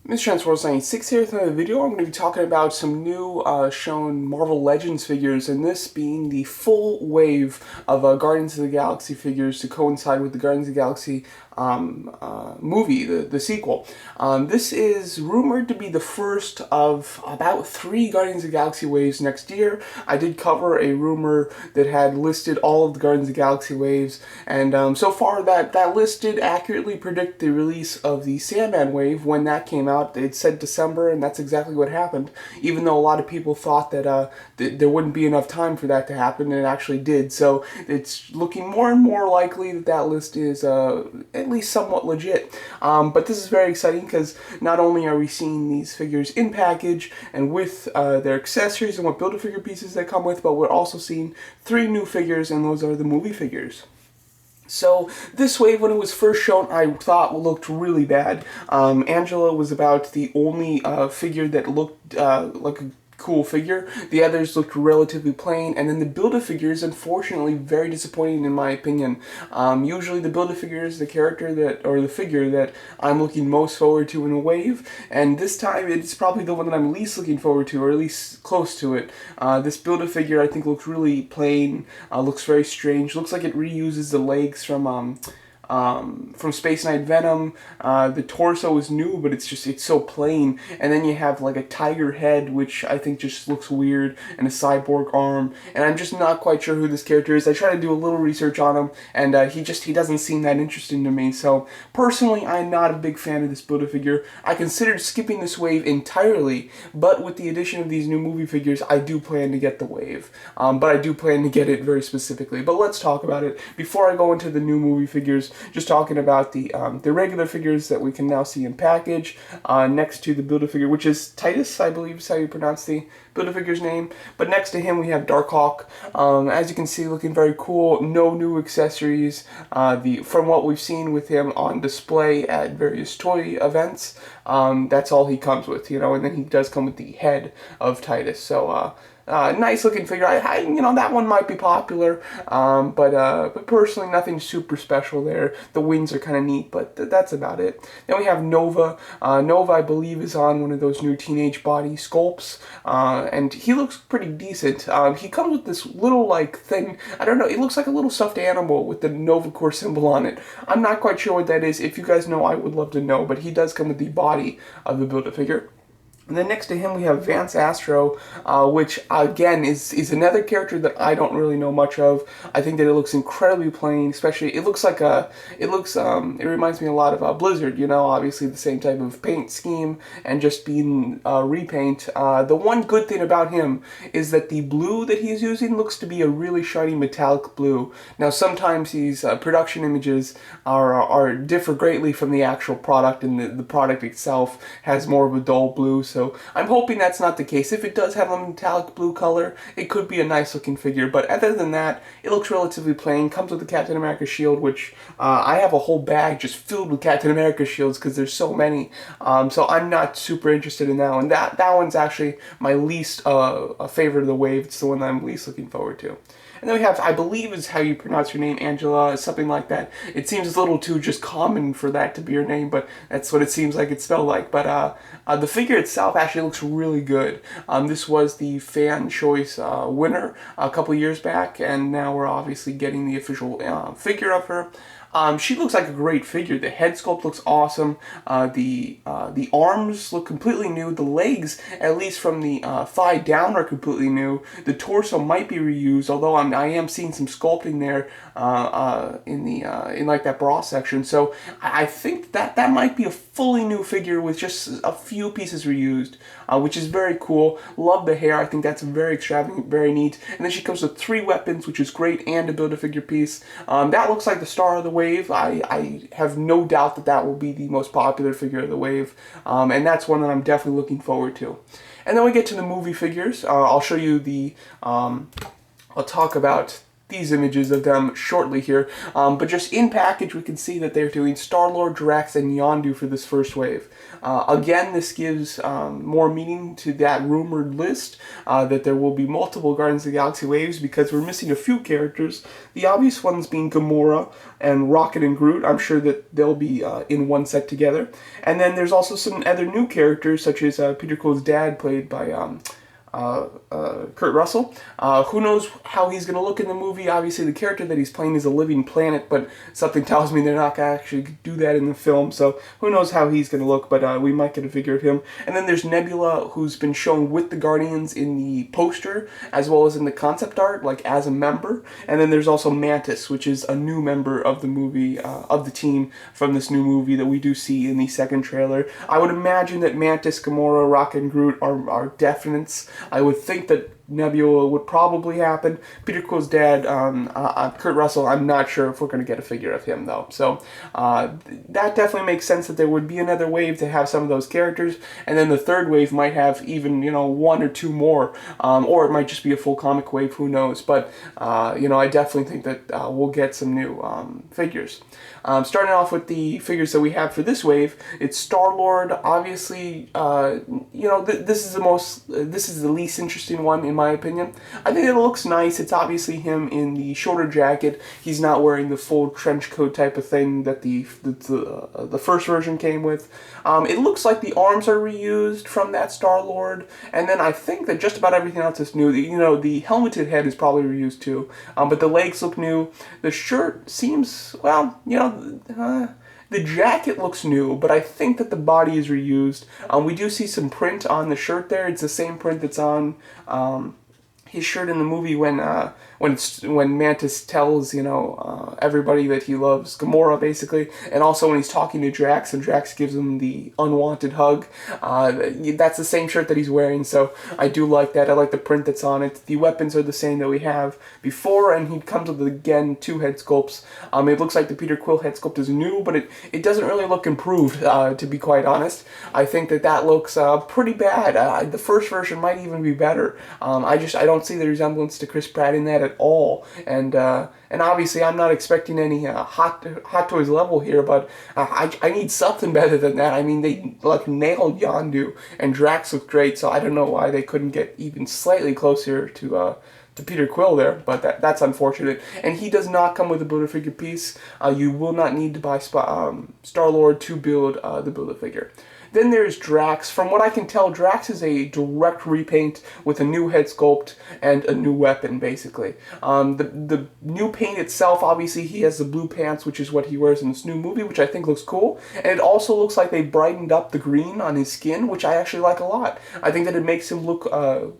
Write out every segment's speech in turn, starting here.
Mr. Transworld 96 here with another video. I'm going to be talking about some new shown Marvel Legends figures, and this being the full wave of Guardians of the Galaxy figures to coincide with the Guardians of the Galaxy movie, the sequel. This is rumored to be the first of about 3 Guardians of the Galaxy waves next year. I did cover a rumor that had listed all of the Guardians of the Galaxy waves, and so far that list did accurately predict the release of the Sandman wave when that came out. It said December, and that's exactly what happened, even though a lot of people thought that there wouldn't be enough time for that to happen, and it actually did. So it's looking more and more likely that that list is at least somewhat legit. But this is very exciting because not only are we seeing these figures in package and with their accessories and what Build-A-Figure pieces they come with, but we're also seeing 3 new figures, and those are the movie figures. So this wave, when it was first shown, I thought looked really bad. Angela was about the only figure that looked like a cool figure. The others looked relatively plain, and then the Build-A-Figures, unfortunately, very disappointing in my opinion. Usually the Build-A-Figure is the character that, or the figure that I'm looking most forward to in a wave, and this time it's probably the one that I'm least looking forward to, or at least close to it. This Build-A-Figure I think looks really plain, looks very strange, looks like it reuses the legs from Space Knight Venom. The torso is new, but it's so plain. And then you have like a tiger head, which I think just looks weird, and a cyborg arm. And I'm just not quite sure who this character is. I tried to do a little research on him, and he doesn't seem that interesting to me. So personally, I'm not a big fan of this Build-A-Figure. I considered skipping this wave entirely, but with the addition of these new movie figures, I do plan to get the wave. But I do plan to get it very specifically. But let's talk about it. Before I go into the new movie figures, just talking about the regular figures that we can now see in package next to the Build-A-Figure, which is Titus, I believe is how you pronounce the Build-A-Figure's name. But next to him we have Darkhawk. As you can see, looking very cool. No new accessories. From what we've seen with him on display at various toy events, that's all he comes with, you know. And then he does come with the head of Titus. So nice looking figure. That one might be popular, but personally nothing super special there. The wings are kind of neat, but that's about it. Then we have Nova. Nova, I believe, is on one of those new teenage body sculpts, and he looks pretty decent. He comes with this little like thing. I don't know. It looks like a little stuffed animal with the Nova Corps symbol on it. I'm not quite sure what that is. If you guys know, I would love to know. But he does come with the body of the Build-A-Figure. And then next to him we have Vance Astro, which again is another character that I don't really know much of. I think that it looks incredibly plain, especially it reminds me a lot of Blizzard, you know, obviously the same type of paint scheme and just being repaint. The one good thing about him is that the blue that he's using looks to be a really shiny metallic blue. Now sometimes these production images are differ greatly from the actual product, and the product itself has more of a dull blue. So I'm hoping that's not the case. If it does have a metallic blue color, it could be a nice looking figure. But other than that, it looks relatively plain. Comes with the Captain America shield, which I have a whole bag just filled with Captain America shields because there's so many. So I'm not super interested in that one. That one's actually my least favorite of the wave. It's the one that I'm least looking forward to. And then we have, I believe is how you pronounce your name, Angela, something like that. It seems a little too just common for that to be your name, but that's what it seems like it's spelled like. But the figure itself actually looks really good. This was the fan choice winner a couple years back, and now we're obviously getting the official figure of her. She looks like a great figure. The head sculpt looks awesome. The arms look completely new. The legs, at least from the thigh down, are completely new. The torso might be reused, although I am seeing some sculpting there in like that bra section. So I think that might be a fully new figure with just a few pieces reused, which is very cool. Love the hair. I think that's very extravagant, very neat. And then she comes with 3 weapons, which is great, and a Build-A-Figure piece. That looks like the star of the wave. I have no doubt that will be the most popular figure of the wave, and that's one that I'm definitely looking forward to. And then we get to the movie figures. I'll show you I'll talk about these images of them shortly here. But just in package, we can see that they're doing Starlord, Drax, and Yondu for this first wave. Again, this gives more meaning to that rumored list, that there will be multiple Guardians of the Galaxy waves, because we're missing a few characters. The obvious ones being Gamora and Rocket and Groot. I'm sure that they'll be in one set together. And then there's also some other new characters, such as Peter Quill's dad, played by Kurt Russell. Who knows how he's going to look in the movie? Obviously, the character that he's playing is a living planet, but something tells me they're not going to actually do that in the film, so who knows how he's going to look, but we might get a figure of him. And then there's Nebula, who's been shown with the Guardians in the poster, as well as in the concept art, like as a member. And then there's also Mantis, which is a new member of the movie, of the team from this new movie that we do see in the second trailer. I would imagine that Mantis, Gamora, Rocket, and Groot are definites. I would think that Nebula would probably happen. Peter Quill's dad, Kurt Russell, I'm not sure if we're going to get a figure of him, though. So that definitely makes sense that there would be another wave to have some of those characters, and then the third wave might have even, one or two more, or it might just be a full comic wave, who knows. But, I definitely think that we'll get some new figures. Starting off with the figures that we have for this wave, it's Starlord. Obviously, this is the least interesting one in my opinion. I think it looks nice. It's obviously him in the shorter jacket. He's not wearing the full trench coat type of thing that the first version came with. It looks like the arms are reused from that Starlord, and then I think that just about everything else is new. The helmeted head is probably reused too, but the legs look new. The shirt seems, the jacket looks new, but I think that the body is reused. We do see some print on the shirt there. It's the same print that's on his shirt in the movie when Mantis tells everybody that he loves Gamora, basically, and also when he's talking to Drax and Drax gives him the unwanted hug. That's the same shirt that he's wearing, so I do like that. I like the print that's on it. The weapons are the same that we have before, and he comes with, again, 2 head sculpts. It looks like the Peter Quill head sculpt is new, but it doesn't really look improved, to be quite honest. I think that looks pretty bad. The first version might even be better. I don't see the resemblance to Chris Pratt in that at all, and obviously I'm not expecting any Hot Toys level here, but I need something better than that. I mean, they nailed Yandu, and Drax looked great, so I don't know why they couldn't get even slightly closer to Peter Quill there, but that's unfortunate. And he does not come with a Build-A-Figure piece. You will not need to buy Starlord to build the Build-A-Figure. Then there's Drax. From what I can tell, Drax is a direct repaint with a new head sculpt and a new weapon, basically. The new paint itself, obviously, he has the blue pants, which is what he wears in this new movie, which I think looks cool. And it also looks like they brightened up the green on his skin, which I actually like a lot. I think that it makes him look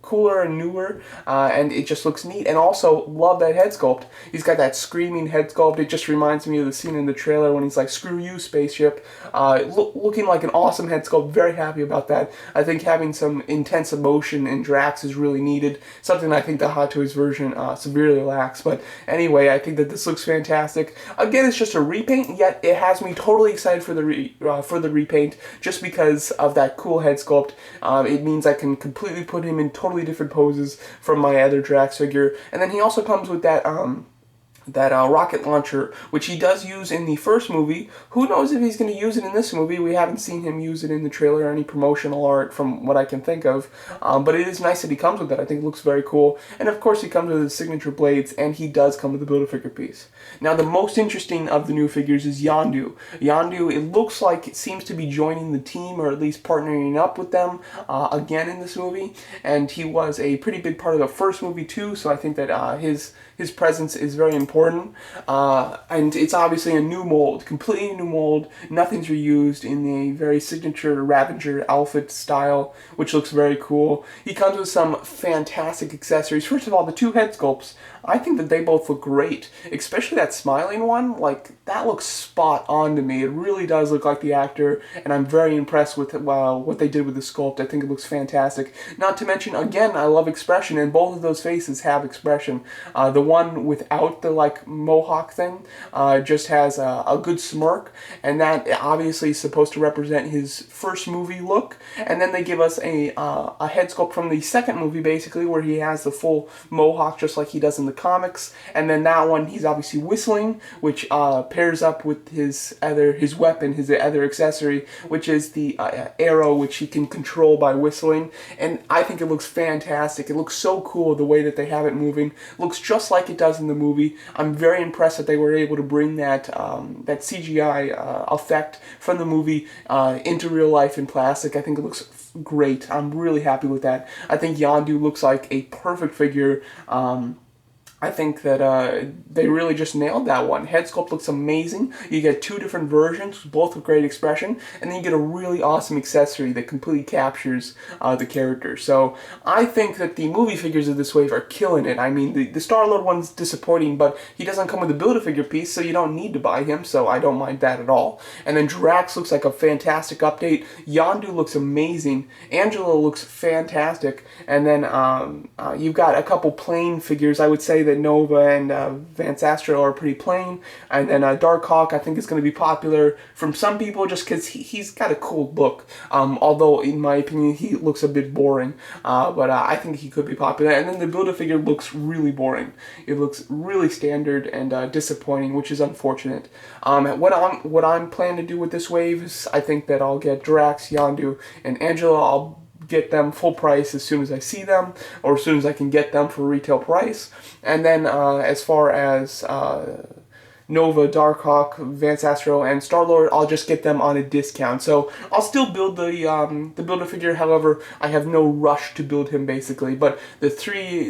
cooler and newer, and it just looks neat. And also, love that head sculpt. He's got that screaming head sculpt. It just reminds me of the scene in the trailer when he's like, "Screw you, spaceship." Looking like an awesome head sculpt. Very happy about that. I think having some intense emotion in Drax is really needed. Something I think the Hot Toys version severely lacks. But anyway, I think that this looks fantastic. Again, it's just a repaint, yet it has me totally excited for the repaint, just because of that cool head sculpt. It means I can completely put him in totally different poses from my other Drax figure. And then he also comes with that rocket launcher, which he does use in the first movie. Who knows if he's going to use it in this movie? We haven't seen him use it in the trailer or any promotional art from what I can think of. But it is nice that he comes with that. I think it looks very cool. And of course he comes with his signature blades, and he does come with a Build-A-Figure piece. Now the most interesting of the new figures is Yandu. Yandu, it looks like it seems to be joining the team, or at least partnering up with them again in this movie. And he was a pretty big part of the first movie too, so I think that his presence is very important. And it's obviously a new mold, completely new mold. Nothing's reused, in a very signature Ravager outfit style, which looks very cool. He comes with some fantastic accessories. First of all, the 2 head sculpts, I think that they both look great, especially that smiling one. Like, that looks spot on to me. It really does look like the actor, and I'm very impressed with what they did with the sculpt. I think it looks fantastic. Not to mention, again, I love expression, and both of those faces have expression. The one without the like mohawk thing, just has a good smirk, and that obviously is supposed to represent his first movie look. And then they give us a head sculpt from the second movie, basically, where he has the full mohawk just like he does in the comics. And then that one, he's obviously whistling, which pairs up with his weapon, his other accessory, which is the arrow, which he can control by whistling. And I think it looks fantastic. It looks so cool the way that they have it moving. Looks just like it does in the movie. I'm very impressed that they were able to bring that that CGI effect from the movie into real life in plastic. I think it looks great. I'm really happy with that. I think Yandu looks like a perfect figure. I think that they really just nailed that one. Head sculpt looks amazing. You get two different versions, both with great expression, and then you get a really awesome accessory that completely captures the character. So I think that the movie figures of this wave are killing it. I mean, the Starlord one's disappointing, but he doesn't come with a Build-A-Figure piece, so you don't need to buy him, so I don't mind that at all. And then Drax looks like a fantastic update. Yondu looks amazing. Angela looks fantastic. And then you've got a couple plain figures, I would say, that Nova and Vance Astro are pretty plain, and then Darkhawk I think is going to be popular from some people just because he's got a cool look, although in my opinion he looks a bit boring, but I think he could be popular. And then the Build-A-Figure looks really boring. It looks really standard and disappointing, which is unfortunate. What I'm planning to do with this wave is I think that I'll get Drax, Yandu, and Angela. I'll get them full price as soon as I see them, or as soon as I can get them for retail price. And then as far as Nova, Darkhawk, Vance Astro, and Starlord, I'll just get them on a discount. So I'll still build the Build-A-Figure. However, I have no rush to build him basically. But the three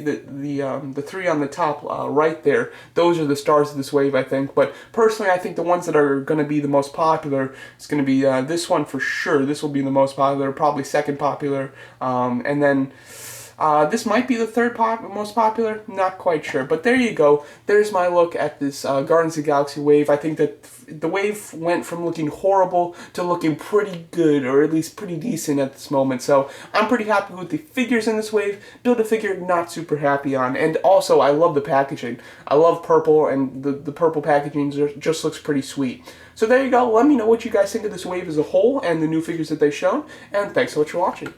on the top right there, those are the stars of this wave, I think. But personally, I think the ones that are going to be the most popular is going to be this one for sure. This will be the most popular, probably second popular, and then. This might be the third most popular, not quite sure. But there you go. There's my look at this Guardians of the Galaxy wave. I think that the wave went from looking horrible to looking pretty good, or at least pretty decent at this moment. So I'm pretty happy with the figures in this wave. Build-A-Figure, not super happy on. And also, I love the packaging. I love purple, and the purple packaging just looks pretty sweet. So there you go. Let me know what you guys think of this wave as a whole and the new figures that they've shown. And thanks so much for watching.